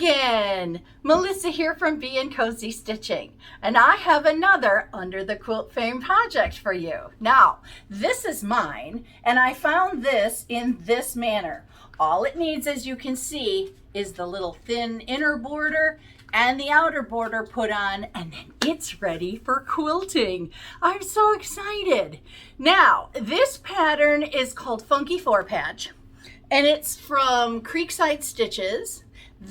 again. Melissa here from Bee and Cozy Stitching, and I have another Under the Quilt Fame project for you. Now, this is mine, and I found this in this manner. All it needs, as you can see, is the little thin inner border and the outer border put on, and then it's ready for quilting. I'm so excited. Now, this pattern is called Funky 4-Patch, and it's from Creekside Stitches.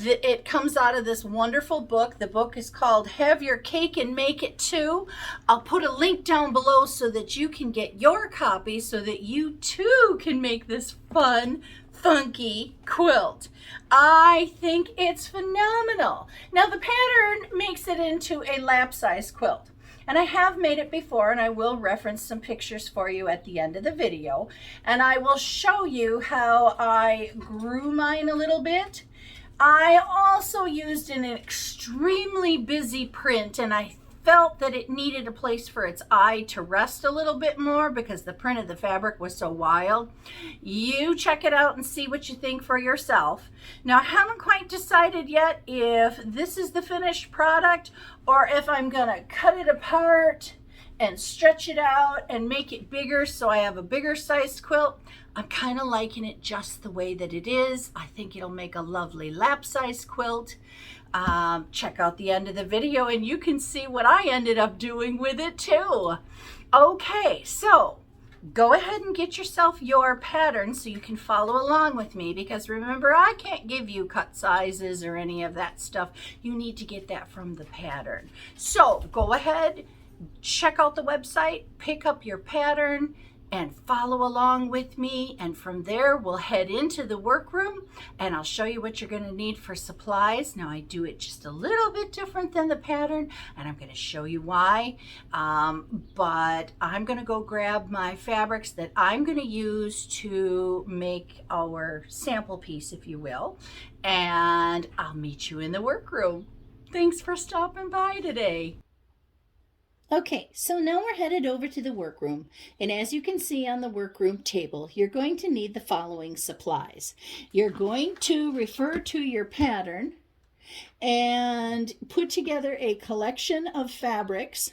It comes out of this wonderful book. The book is called Have Your Cake and Make It Too. I'll put a link down below so that you can get your copy so that you too can make this fun, funky quilt. I think it's phenomenal. Now the pattern makes it into a lap size quilt. And I have made it before, and I will reference some pictures for you at the end of the video. And I will show you how I grew mine a little bit. I also used an extremely busy print, and I felt that it needed a place for its eye to rest a little bit more because the print of the fabric was so wild. You check it out and see what you think for yourself. Now, I haven't quite decided yet if this is the finished product or if I'm gonna cut it apart and stretch it out and make it bigger so I have a bigger sized quilt. I'm kind of liking it just the way that it is. I think it'll make a lovely lap size quilt. Check out the end of the video and you can see what I ended up doing with it too. Okay, so go ahead and get yourself your pattern so you can follow along with me, because remember, I can't give you cut sizes or any of that stuff. You need to get that from the pattern. So go ahead, check out the website, pick up your pattern, and follow along with me. And from there, we'll head into the workroom and I'll show you what you're going to need for supplies. Now, I do it just a little bit different than the pattern, and I'm going to show you why. But I'm going to go grab my fabrics that I'm going to use to make our sample piece, if you will, and I'll meet you in the workroom. Thanks for stopping by today. Okay, so now we're headed over to the workroom, and as you can see on the workroom table, you're going to need the following supplies. You're going to refer to your pattern and put together a collection of fabrics.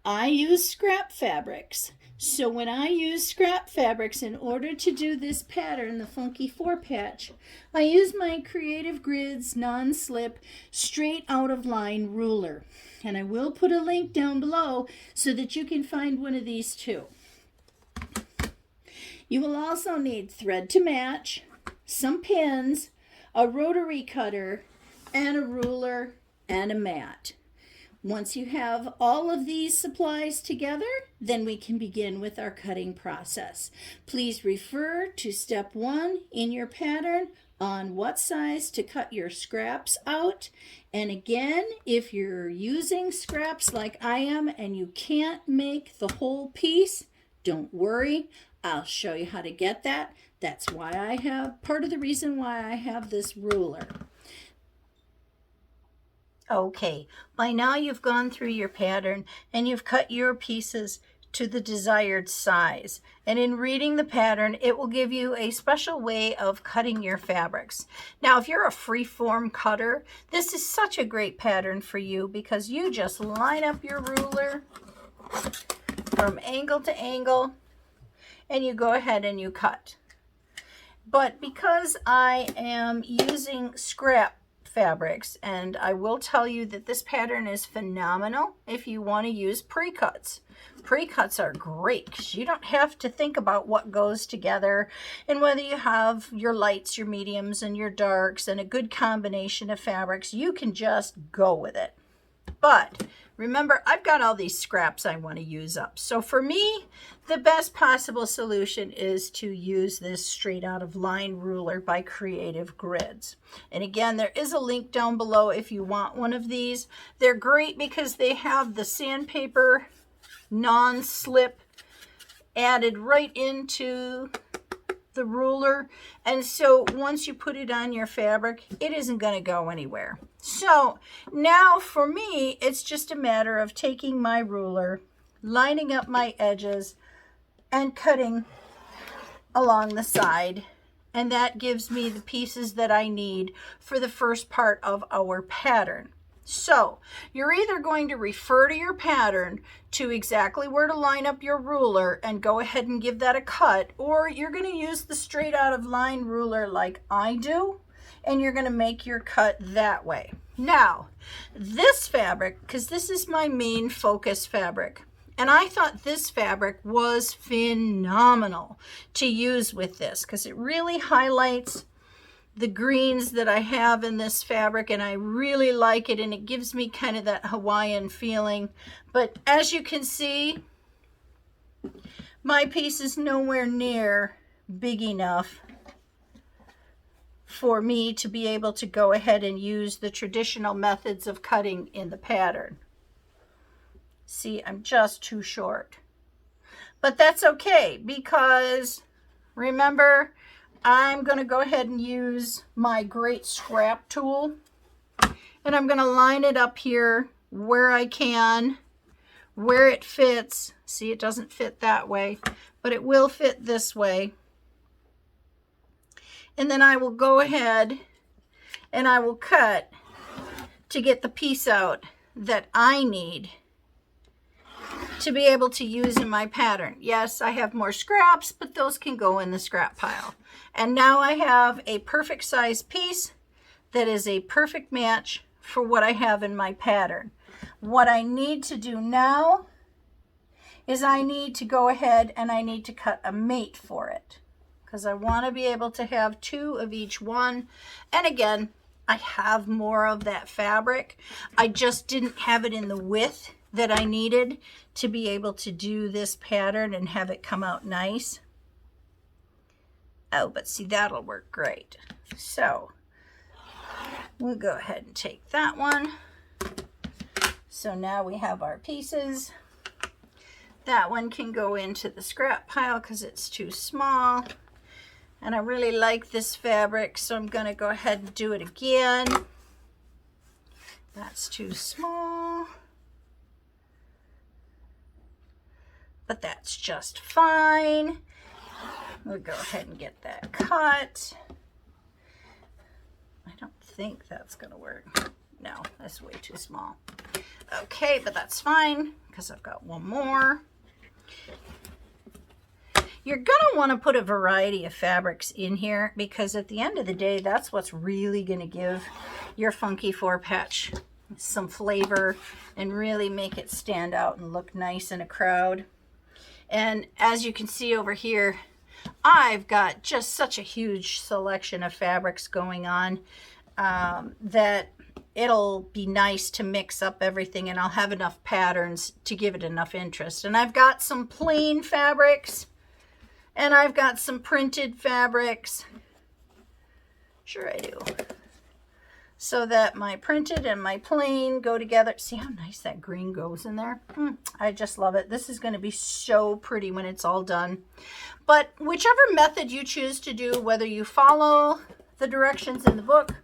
I use scrap fabrics. So when I use scrap fabrics in order to do this pattern, the Funky 4-Patch, I use my Creative Grids non-slip straight out of line ruler. And I will put a link down below so that you can find one of these too. You will also need thread to match, some pins, a rotary cutter, and a ruler and a mat. Once you have all of these supplies together, then we can begin with our cutting process. Please refer to step 1 in your pattern on what size to cut your scraps out. And again, if you're using scraps like I am and you can't make the whole piece, don't worry. I'll show you how to get that. That's why I have, part of the reason why I have this ruler. Okay, by now you've gone through your pattern and you've cut your pieces to the desired size. And in reading the pattern, it will give you a special way of cutting your fabrics. Now, if you're a free-form cutter, this is such a great pattern for you because you just line up your ruler from angle to angle and you go ahead and you cut. But because I am using scrap fabrics, and I will tell you that this pattern is phenomenal if you want to use pre-cuts. Pre-cuts are great because you don't have to think about what goes together and whether you have your lights, your mediums, and your darks and a good combination of fabrics. You can just go with it. But remember, I've got all these scraps I want to use up. So for me, the best possible solution is to use this straight out of line ruler by Creative Grids. And again, there is a link down below if you want one of these. They're great because they have the sandpaper non-slip added right into the ruler, and so once you put it on your fabric, it isn't going to go anywhere. So now for me, it's just a matter of taking my ruler, lining up my edges, and cutting along the side and that gives me the pieces that I need for the first part of our pattern. So you're either going to refer to your pattern to exactly where to line up your ruler and go ahead and give that a cut, or you're going to use the straight out of line ruler like I do, and you're going to make your cut that way. Now, this fabric, because this is my main focus fabric, and I thought this fabric was phenomenal to use with this because it really highlights the greens that I have in this fabric, and I really like it, and it gives me kind of that Hawaiian feeling. But as you can see, my piece is nowhere near big enough for me to be able to go ahead and use the traditional methods of cutting in the pattern. See, I'm just too short. But that's okay, because remember, I'm going to go ahead and use my great scrap tool, and I'm going to line it up here where I can, where it fits. See, it doesn't fit that way, but it will fit this way. And then I will go ahead and I will cut to get the piece out that I need to be able to use in my pattern. Yes, I have more scraps, but those can go in the scrap pile. And now I have a perfect size piece that is a perfect match for what I have in my pattern. What I need to do now is I need to go ahead and I need to cut a mate for it, because I want to be able to have 2 of each one. And again, I have more of that fabric. I just didn't have it in the width that I needed to be able to do this pattern and have it come out nice. Oh, but see, that'll work great. So we'll go ahead and take that one. So now we have our pieces. That one can go into the scrap pile because it's too small. And I really like this fabric, so I'm going to go ahead and do it again. That's too small. But that's just fine. We'll go ahead and get that cut. I don't think that's going to work. No, that's way too small. Okay, but that's fine because I've got one more. You're going to want to put a variety of fabrics in here, because at the end of the day, that's what's really going to give your funky 4-patch some flavor and really make it stand out and look nice in a crowd. And as you can see over here, I've got just such a huge selection of fabrics going on that it'll be nice to mix up everything, and I'll have enough patterns to give it enough interest. And I've got some plain fabrics, and I've got some printed fabrics. Sure I do. So that my printed and my plain go together. See how nice that green goes in there? I just love it. This is going to be so pretty when it's all done. But whichever method you choose to do, whether you follow the directions in the book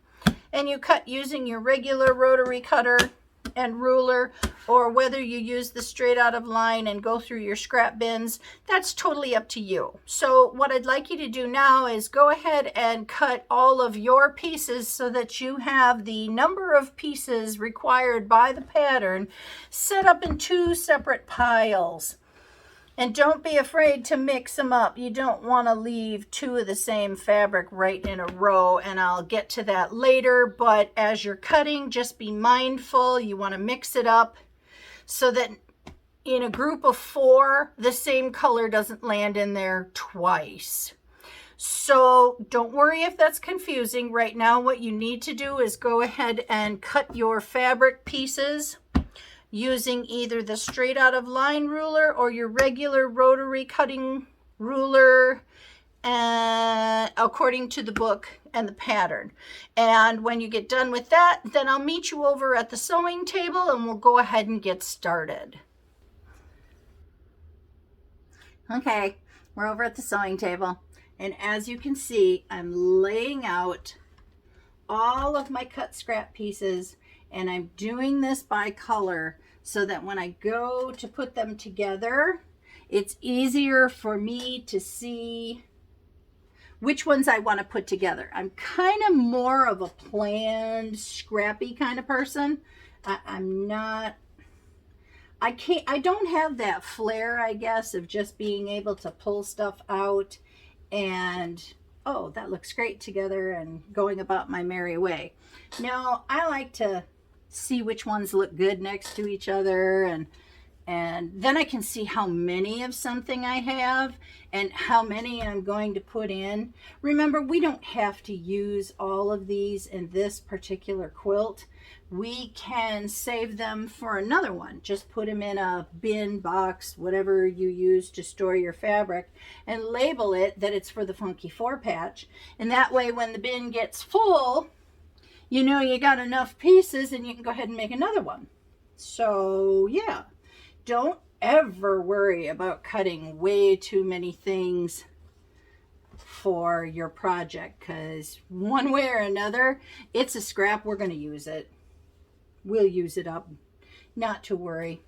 and you cut using your regular rotary cutter and ruler, or whether you use the straight out of line and go through your scrap bins, that's totally up to you. So what I'd like you to do now is go ahead and cut all of your pieces so that you have the number of pieces required by the pattern set up in 2 separate piles. And don't be afraid to mix them up. You don't want to leave 2 of the same fabric right in a row, and I'll get to that later. But as you're cutting, just be mindful. You want to mix it up so that in a group of 4, the same color doesn't land in there twice. So don't worry if that's confusing. Right now, what you need to do is go ahead and cut your fabric pieces using either the straight out of line ruler or your regular rotary cutting ruler, according to the book and the pattern. And when you get done with that, then I'll meet you over at the sewing table and we'll go ahead and get started. Okay, we're over at the sewing table, and as you can see, I'm laying out all of my cut scrap pieces, and I'm doing this by color so that when I go to put them together, it's easier for me to see which ones I want to put together. I'm kind of more of a planned, scrappy kind of person. I'm not, I don't have that flair, I guess, of just being able to pull stuff out and, oh, that looks great together and going about my merry way. No, I like to see which ones look good next to each other, and then I can see how many of something I have and how many I'm going to put in. Remember, we don't have to use all of these in this particular quilt. We can save them for another one. Just put them in a bin, box, whatever you use to store your fabric, and label it that it's for the Funky 4-patch. And that way, when the bin gets full, you know you got enough pieces and you can go ahead and make another one. So yeah. Don't ever worry about cutting way too many things for your project, because one way or another, it's a scrap. We're going to use it. We'll use it up. Not to worry.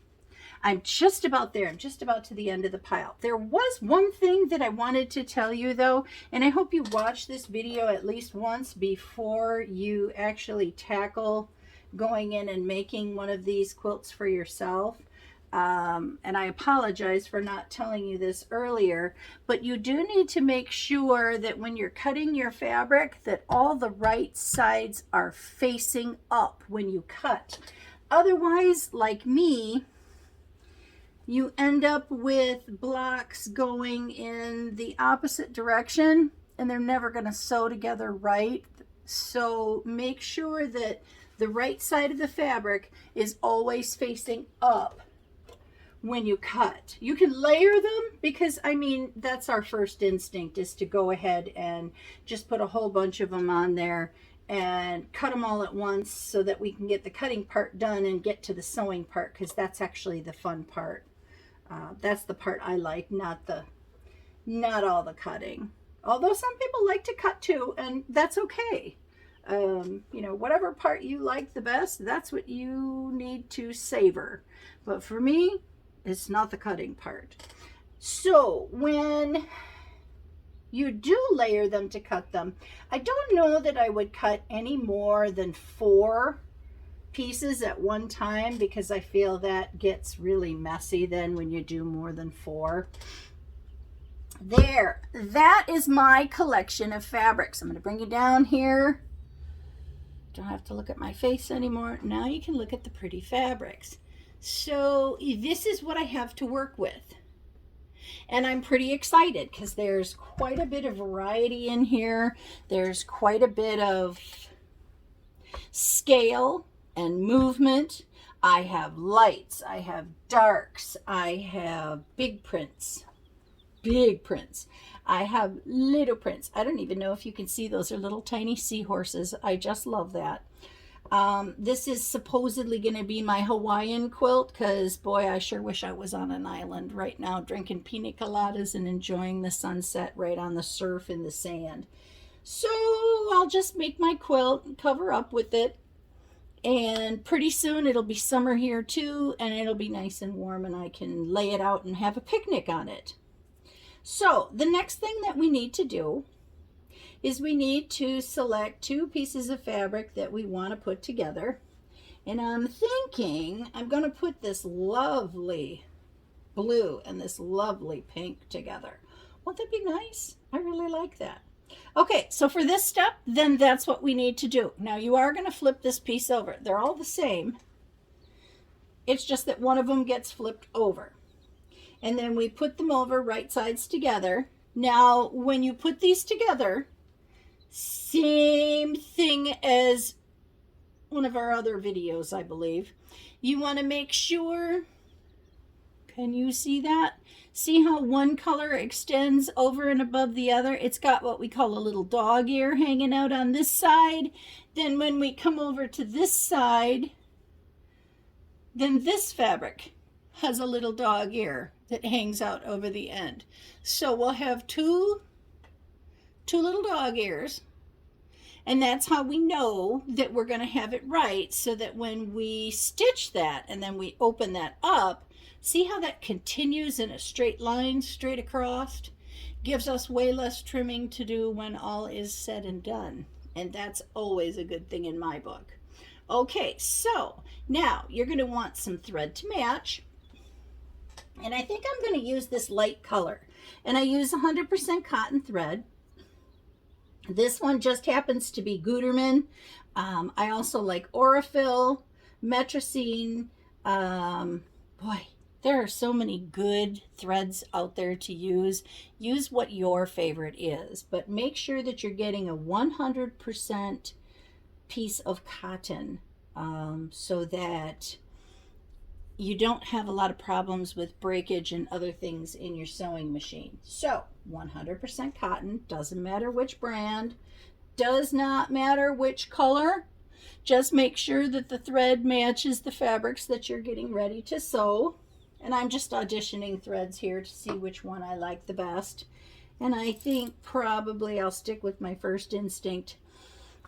I'm just about there. I'm just about to the end of the pile. There was one thing that I wanted to tell you, though, and I hope you watch this video at least once before you actually tackle going in and making one of these quilts for yourself. And I apologize for not telling you this earlier, but you do need to make sure that when you're cutting your fabric that all the right sides are facing up when you cut. Otherwise, like me, you end up with blocks going in the opposite direction and they're never going to sew together right. So make sure that the right side of the fabric is always facing up when you cut. You can layer them, because I mean, that's our first instinct, is to go ahead and just put a whole bunch of them on there and cut them all at once so that we can get the cutting part done and get to the sewing part, because that's actually the fun part. That's the part I like, not all the cutting. Although some people like to cut too, and that's okay. You know, whatever part you like the best, that's what you need to savor. But for me, it's not the cutting part. So when you do layer them to cut them, I don't know that I would cut any more than 4 pieces at one time, because I feel that gets really messy then when you do more than 4. There, that is my collection of fabrics. I'm going to bring you down here. Don't have to look at my face anymore. Now you can look at the pretty fabrics. So this is what I have to work with. And I'm pretty excited because there's quite a bit of variety in here. There's quite a bit of scale and movement. I have lights, I have darks, I have big prints. I have little prints. I don't even know if you can see those are little tiny seahorses. I just love that. This is supposedly going to be my Hawaiian quilt, because boy, I sure wish I was on an island right now drinking pina coladas and enjoying the sunset right on the surf in the sand. So I'll just make my quilt and cover up with it, and pretty soon it'll be summer here too, and it'll be nice and warm, and I can lay it out and have a picnic on it. So the next thing that we need to do is we need to select 2 pieces of fabric that we want to put together. And I'm thinking I'm going to put this lovely blue and this lovely pink together. Won't that be nice? I really like that. Okay, so for this step, then that's what we need to do. Now you are going to flip this piece over. They're all the same. It's just that one of them gets flipped over. And then we put them over right sides together. Now, when you put these together, same thing as one of our other videos, I believe. You want to make sure, can you see that? See how one color extends over and above the other? It's got what we call a little dog ear hanging out on this side. Then when we come over to this side, then this fabric has a little dog ear that hangs out over the end. So we'll have two little dog ears, and that's how we know that we're going to have it right, so that when we stitch that and then we open that up, see how that continues in a straight line straight across? Gives us way less trimming to do when all is said and done. And that's always a good thing in my book. Okay, so now you're going to want some thread to match. And I think I'm going to use this light color. And I use 100% cotton thread. This one just happens to be Gutermann. I also like Aurifil, Metricine. Boy, there are so many good threads out there to use. Use what your favorite is, but make sure that you're getting a 100% piece of cotton so that you don't have a lot of problems with breakage and other things in your sewing machine. So 100% cotton, doesn't matter which brand, does not matter which color. Just make sure that the thread matches the fabrics that you're getting ready to sew. And I'm just auditioning threads here to see which one I like the best. And I think probably I'll stick with my first instinct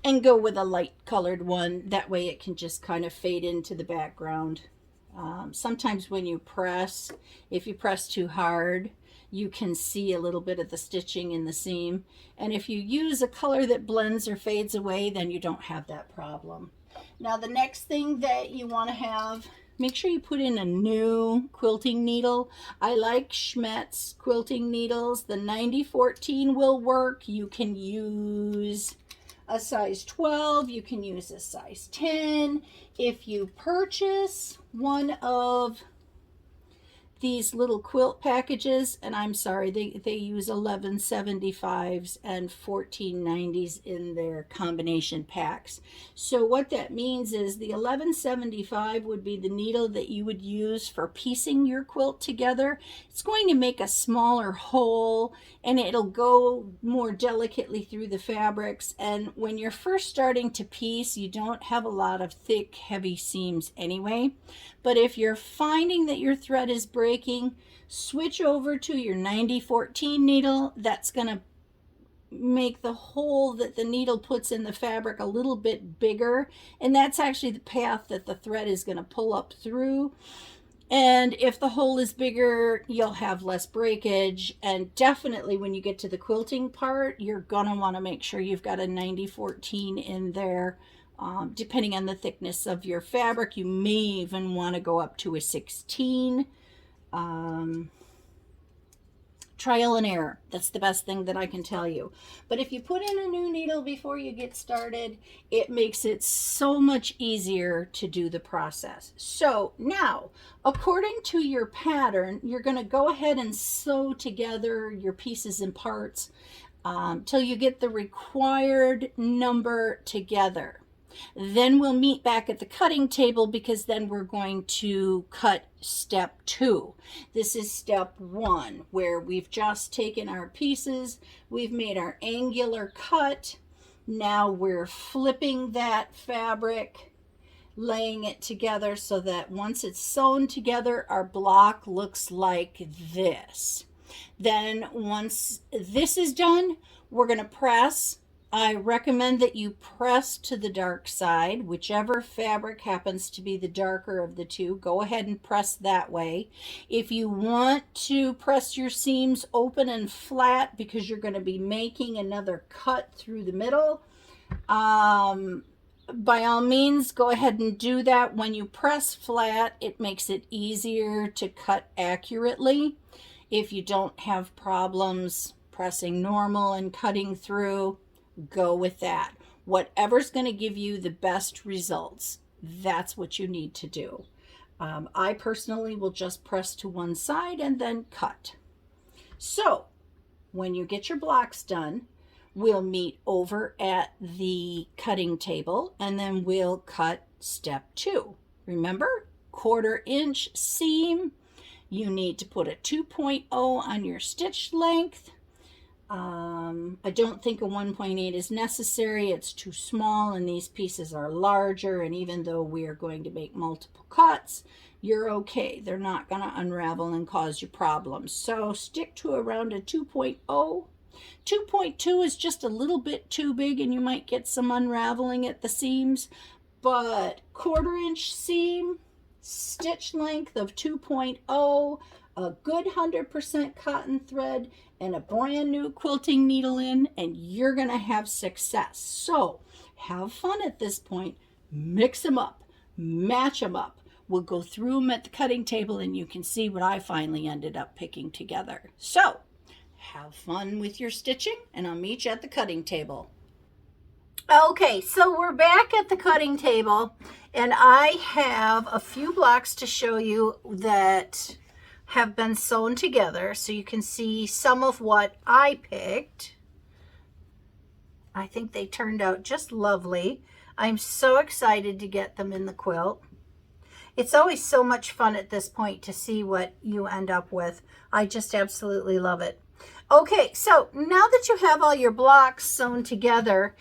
and go with a light colored one. That way it can just kind of fade into the background. Sometimes when you press, if you press too hard, you can see a little bit of the stitching in the seam. And if you use a color that blends or fades away, then you don't have that problem. Now the next thing that you want to have, make sure you put in a new quilting needle. I like Schmetz quilting needles. The 9014 will work. You can use a size 12, you can use a size 10. If you purchase one of these little quilt packages, and I'm sorry, they use 1175s and 1490s in their combination packs. So what that means is the 1175 would be the needle that you would use for piecing your quilt together. It's going to make a smaller hole and it'll go more delicately through the fabrics. And when you're first starting to piece, you don't have a lot of thick, heavy seams anyway. But if you're finding that your thread is breaking, switch over to your 9014 needle. That's going to make the hole that the needle puts in the fabric a little bit bigger. And that's actually the path that the thread is going to pull up through. And if the hole is bigger, you'll have less breakage. And definitely when you get to the quilting part, you're going to want to make sure you've got a 9014 in there. Depending on the thickness of your fabric, you may even want to go up to a 16. Trial and error. That's the best thing that I can tell you. But if you put in a new needle before you get started, it makes it so much easier to do the process. So now, according to your pattern, you're going to go ahead and sew together your pieces and parts till you get the required number together. Then we'll meet back at the cutting table because then we're going to cut step 2. This is step 1 where we've just taken our pieces, we've made our angular cut. Now we're flipping that fabric, laying it together so that once it's sewn together, our block looks like this. Then once this is done, we're going to press. I recommend that you press to the dark side, whichever fabric happens to be the darker of the two. Go ahead and press that way. If you want to press your seams open and flat because you're going to be making another cut through the middle, by all means, go ahead and do that. When you press flat, it makes it easier to cut accurately. If you don't have problems pressing normal and cutting through, go with that. Whatever's going to give you the best results, that's what you need to do. I personally will just press to one side and then cut. So when you get your blocks done, we'll meet over at the cutting table and then we'll cut step 2. Remember, 1/4 inch seam. You need to put a 2.0 on your stitch length. I don't think a 1.8 is necessary. It's too small and these pieces are larger, and even though we are going to make multiple cuts, you're okay. They're not going to unravel and cause you problems. So stick to around a 2.0. 2.2 is just a little bit too big and you might get some unraveling at the seams, but 1/4 inch seam, stitch length of 2.0, a good 100% cotton thread, and a brand new quilting needle in, and you're going to have success. So have fun at this point. Mix them up, match them up. We'll go through them at the cutting table and you can see what I finally ended up picking together. So have fun with your stitching, and I'll meet you at the cutting table. Okay, so we're back at the cutting table, and I have a few blocks to show you that have been sewn together so you can see some of what I picked. I think they turned out just lovely. I'm so excited to get them in the quilt. It's always so much fun at this point to see what you end up with. I just absolutely love it. Okay, so now that you have all your blocks sewn together,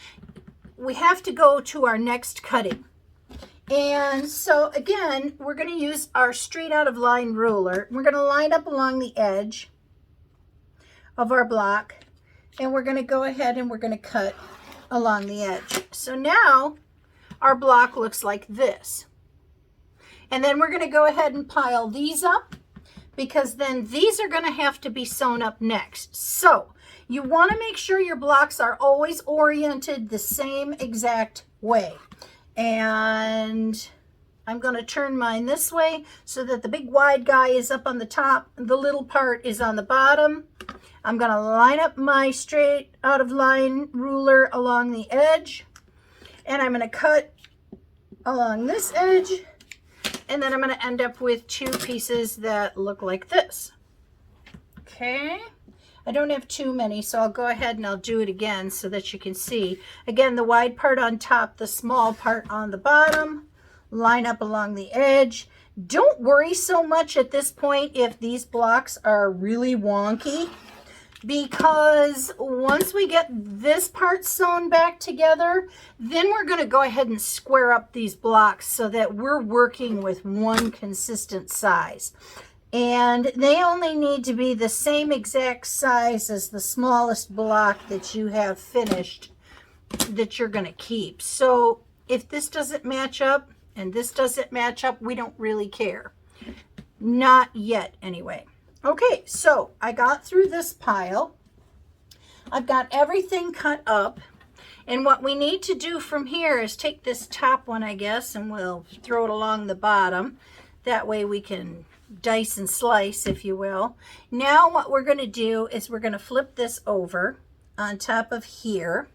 we have to go to our next cutting. And so again, we're going to use our straight out of line ruler. We're going to line up along the edge of our block, and we're going to go ahead and we're going to cut along the edge. So now our block looks like this. And then we're going to go ahead and pile these up, because then these are going to have to be sewn up next. So you want to make sure your blocks are always oriented the same exact way. And I'm going to turn mine this way so that the big wide guy is up on the top, the little part is on the bottom. I'm going to line up my straight out of line ruler along the edge, and I'm going to cut along this edge, and then I'm going to end up with two pieces that look like this. Okay. I don't have too many, so I'll go ahead and I'll do it again so that you can see. Again, the wide part on top, the small part on the bottom, line up along the edge. Don't worry so much at this point if these blocks are really wonky, because once we get this part sewn back together, then we're going to go ahead and square up these blocks so that we're working with one consistent size. And they only need to be the same exact size as the smallest block that you have finished that you're going to keep. So if this doesn't match up and this doesn't match up, we don't really care. Not yet anyway. Okay, so I got through this pile. I've got everything cut up. And what we need to do from here is take this top one, I guess, and we'll throw it along the bottom. That way we can dice and slice, if you will. Now what we're going to do is we're going to flip this over on top of here.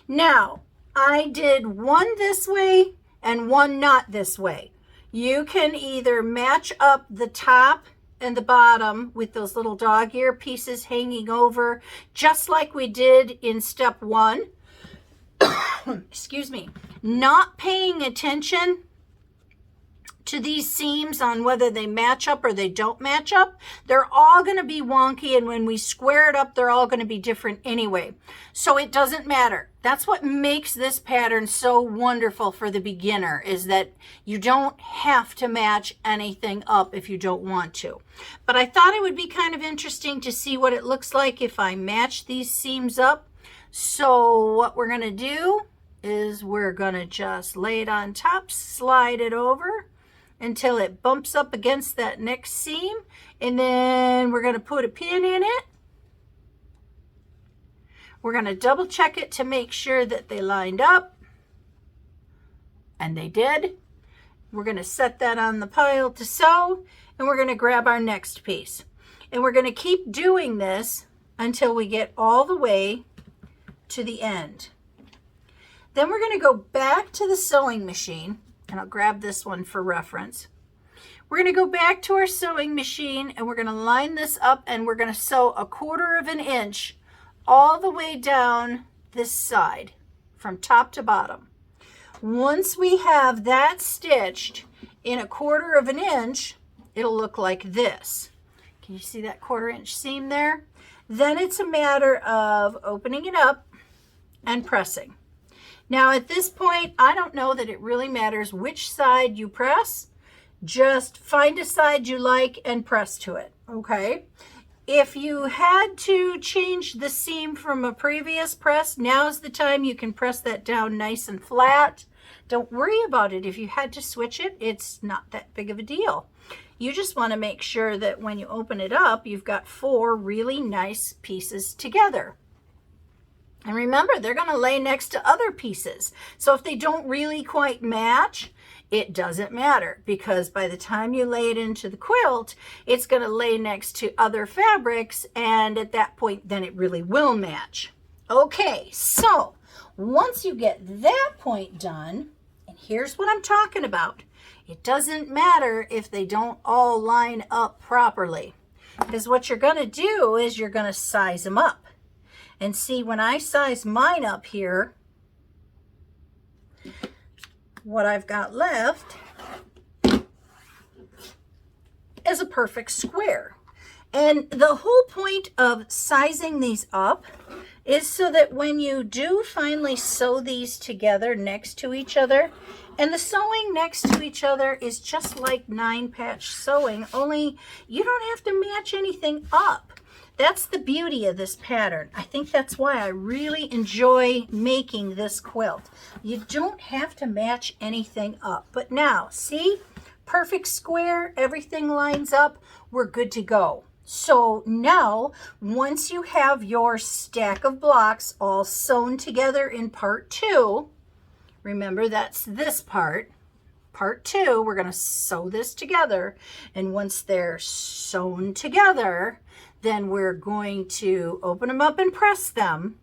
Now I did one this way and one not this way. You can either match up the top and the bottom with those little dog ear pieces hanging over, just like we did in step one. Excuse me. Not paying attention to these seams on whether they match up or they don't match up. They're all going to be wonky, and when we square it up, they're all going to be different anyway. So it doesn't matter. That's what makes this pattern so wonderful for the beginner, is that you don't have to match anything up if you don't want to. But I thought it would be kind of interesting to see what it looks like if I match these seams up. So what we're going to do is we're going to just lay it on top, slide it over until it bumps up against that next seam, and then we're going to put a pin in it. We're going to double check it to make sure that they lined up, and they did. We're going to set that on the pile to sew, and we're going to grab our next piece, and we're going to keep doing this until we get all the way to the end. Then we're going to go back to the sewing machine, and I'll grab this one for reference. We're going to go back to our sewing machine, and we're going to line this up, and we're going to sew 1/4 inch all the way down this side from top to bottom. Once we have that stitched in 1/4 inch, it'll look like this. Can you see that 1/4 inch seam there? Then it's a matter of opening it up and pressing. Now at this point, I don't know that it really matters which side you press. Just find a side you like and press to it, okay? If you had to change the seam from a previous press, now's the time you can press that down nice and flat. Don't worry about it. If you had to switch it, it's not that big of a deal. You just want to make sure that when you open it up, you've got 4 really nice pieces together. And remember, they're going to lay next to other pieces. So if they don't really quite match, it doesn't matter, because by the time you lay it into the quilt, it's going to lay next to other fabrics, and at that point, then it really will match. Okay, so once you get that point done, and here's what I'm talking about. It doesn't matter if they don't all line up properly, because what you're going to do is you're going to size them up. And see, when I size mine up here, what I've got left is a perfect square. And the whole point of sizing these up is so that when you do finally sew these together next to each other, and the sewing next to each other is just like 9-patch sewing, only you don't have to match anything up. That's the beauty of this pattern. I think that's why I really enjoy making this quilt. You don't have to match anything up. But now, see? Perfect square, everything lines up, we're good to go. So now, once you have your stack of blocks all sewn together in part 2, remember that's this part. Part 2, we're going to sew this together. And once they're sewn together, then we're going to open them up and press them.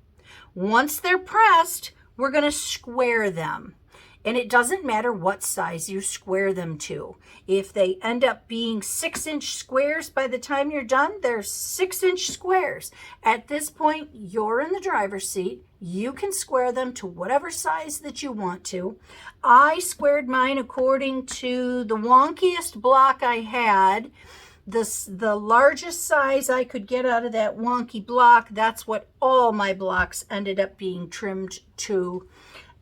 Once they're pressed, we're going to square them. And it doesn't matter what size you square them to. If they end up being 6-inch squares by the time you're done, they're 6-inch squares. At this point, you're in the driver's seat. You can square them to whatever size that you want to. I squared mine according to the wonkiest block I had. The largest size I could get out of that wonky block, that's what all my blocks ended up being trimmed to.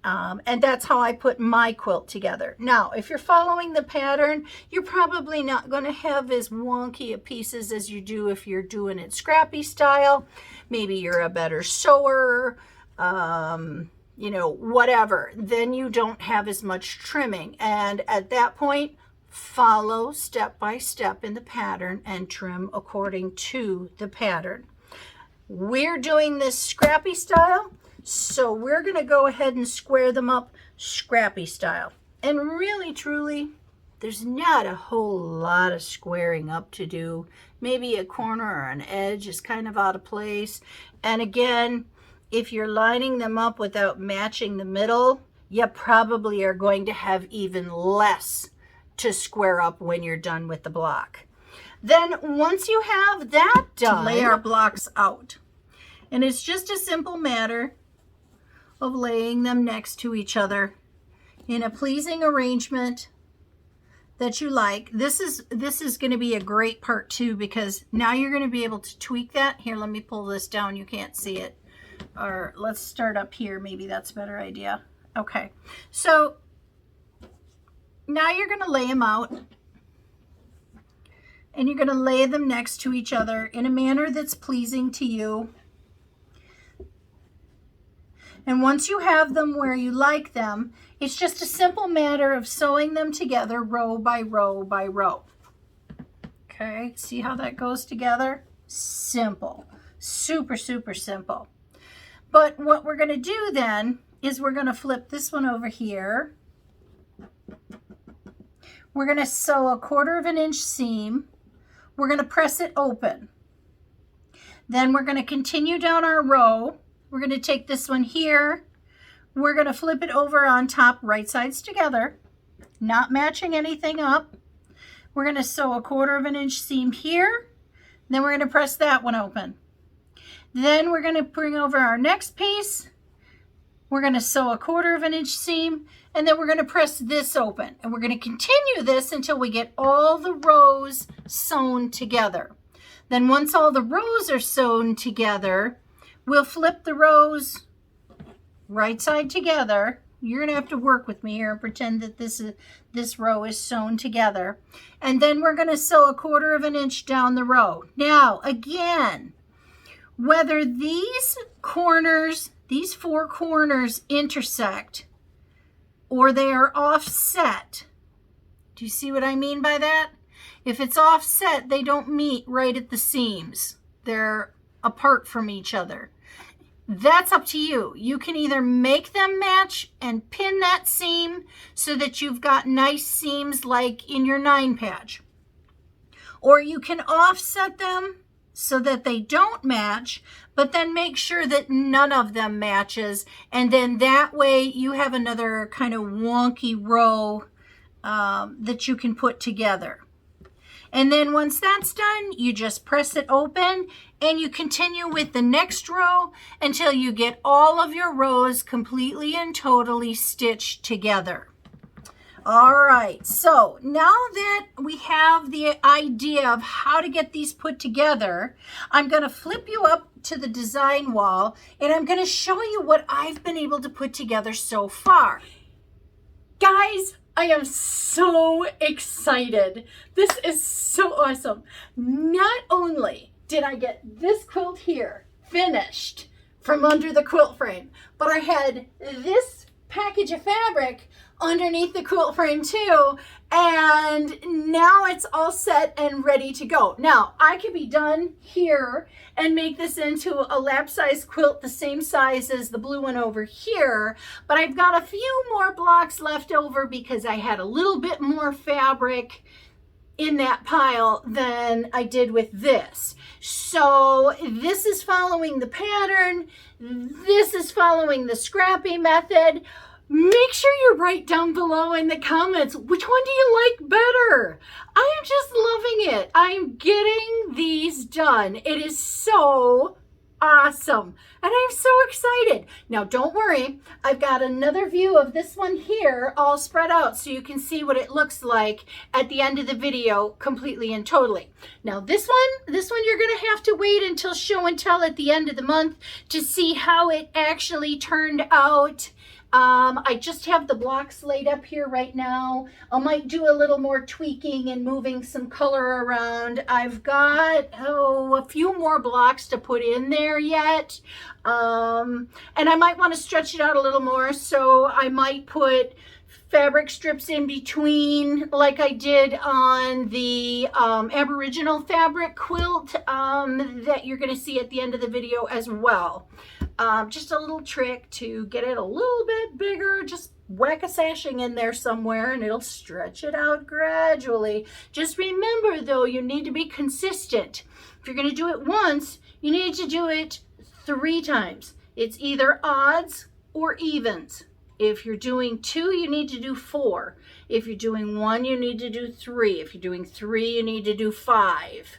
And that's how I put my quilt together. Now, if you're following the pattern, you're probably not going to have as wonky of pieces as you do if you're doing it scrappy style. Maybe you're a better sewer, you know, whatever. Then you don't have as much trimming. And at that point, follow step by step in the pattern and trim according to the pattern. We're doing this scrappy style, so we're going to go ahead and square them up scrappy style. And really, truly, there's not a whole lot of squaring up to do. Maybe a corner or an edge is kind of out of place. And again, if you're lining them up without matching the middle, you probably are going to have even less to square up when you're done with the block. Then once you have that done, lay our blocks out. And it's just a simple matter of laying them next to each other in a pleasing arrangement that you like. This is going to be a great part 2, because now you're going to be able to tweak that. Here, let me pull this down. You can't see it. Or let's start up here. Maybe that's a better idea. Okay. So now you're going to lay them out, and you're going to lay them next to each other in a manner that's pleasing to you. And once you have them where you like them, it's just a simple matter of sewing them together row by row by row. Okay, see how that goes together? Simple, super, super simple. But what we're going to do then is we're going to flip this one over here. We're going to sew a 1/4 inch seam. We're going to press it open. Then we're going to continue down our row. We're going to take this one here. We're going to flip it over on top, right sides together, not matching anything up. We're going to sew a 1/4 inch seam here. Then we're going to press that one open. Then we're going to bring over our next piece. We're going to sew a 1/4 inch seam, and then we're going to press this open. And we're going to continue this until we get all the rows sewn together. Then once all the rows are sewn together, we'll flip the rows right side together. You're going to have to work with me here and pretend that this row is sewn together. And then we're going to sew a 1/4 inch down the row. Now, again, whether these corners, these 4 corners intersect, or they are offset. Do you see what I mean by that? If it's offset, they don't meet right at the seams. They're apart from each other. That's up to you. You can either make them match and pin that seam so that you've got nice seams like in your 9 patch. Or you can offset them so that they don't match, but then make sure that none of them matches. And then that way you have another kind of wonky row that you can put together. And then once that's done, you just press it open and you continue with the next row until you get all of your rows completely and totally stitched together. All right, so now that we have the idea of how to get these put together, I'm going to flip you up to the design wall and I'm going to show you what I've been able to put together so far. Guys, I am so excited. This is so awesome. Not only did I get this quilt here finished from under the quilt frame, but I had this package of fabric underneath the quilt frame too, and now it's all set and ready to go. Now I could be done here and make this into a lap size quilt the same size as the blue one over here, but I've got a few more blocks left over because I had a little bit more fabric in that pile than I did with this. So this is following the pattern, this is following the scrappy method. Make sure you write down below in the comments, which one do you like better? I am just loving it. I'm getting these done. It is so awesome. And I'm so excited. Now, don't worry. I've got another view of this one here all spread out so you can see what it looks like at the end of the video completely and totally. Now, this one you're going to have to wait until show and tell at the end of the month to see how it actually turned out. I just have the blocks laid up here right now. I might do a little more tweaking and moving some color around. I've got a few more blocks to put in there yet. And I might want to stretch it out a little more, so I might put fabric strips in between like I did on the Aboriginal fabric quilt that you're going to see at the end of the video as well. Just a little trick to get it a little bit bigger. Just whack a sashing in there somewhere and it'll stretch it out gradually. Just remember though, you need to be consistent. If you're going to do it once, you need to do it 3 times. It's either odds or evens. If you're doing 2, you need to do 4. If you're doing 1, you need to do 3. If you're doing 3, you need to do 5.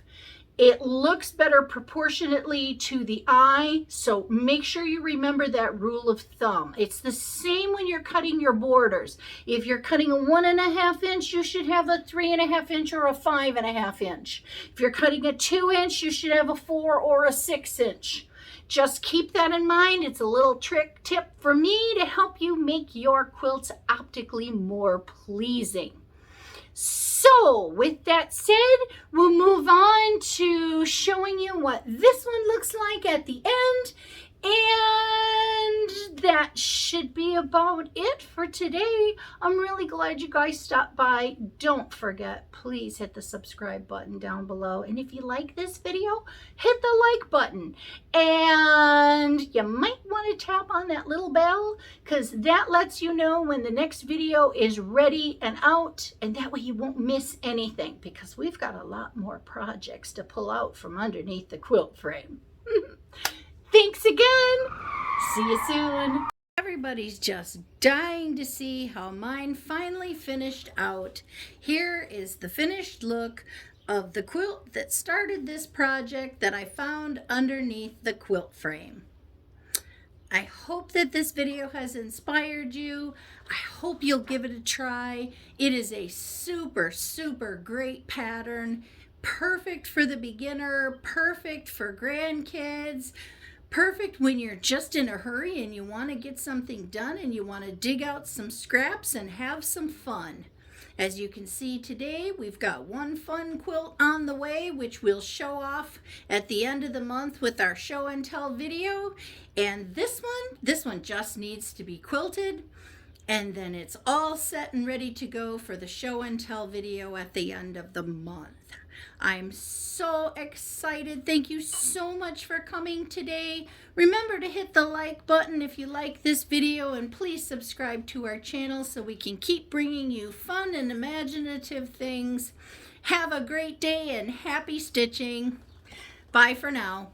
It looks better proportionately to the eye, so make sure you remember that rule of thumb. It's the same when you're cutting your borders. If you're cutting a 1.5 inch, you should have a 3.5 inch or a 5.5 inch. If you're cutting a 2 inch, you should have a 4 or a 6 inch. Just keep that in mind. It's a little trick tip for me to help you make your quilts optically more pleasing. So with that said, we'll move on to showing you what this one looks like at the end. And that should be about it for today. I'm really glad you guys stopped by. Don't forget, please hit the subscribe button down below. And if you like this video, hit the like button. And you might want to tap on that little bell because that lets you know when the next video is ready and out. And that way you won't miss anything because we've got a lot more projects to pull out from underneath the quilt frame. Thanks again. See you soon. Everybody's just dying to see how mine finally finished out. Here is the finished look of the quilt that started this project that I found underneath the quilt frame. I hope that this video has inspired you. I hope you'll give it a try. It is a super, super great pattern. Perfect for the beginner, perfect for grandkids. Perfect when you're just in a hurry and you want to get something done and you want to dig out some scraps and have some fun. As you can see today, we've got one fun quilt on the way, which we'll show off at the end of the month with our show and tell video. And this one just needs to be quilted. And then it's all set and ready to go for the show and tell video at the end of the month. I'm so excited. Thank you so much for coming today. Remember to hit the like button if you like this video, and please subscribe to our channel so we can keep bringing you fun and imaginative things. Have a great day and happy stitching. Bye for now.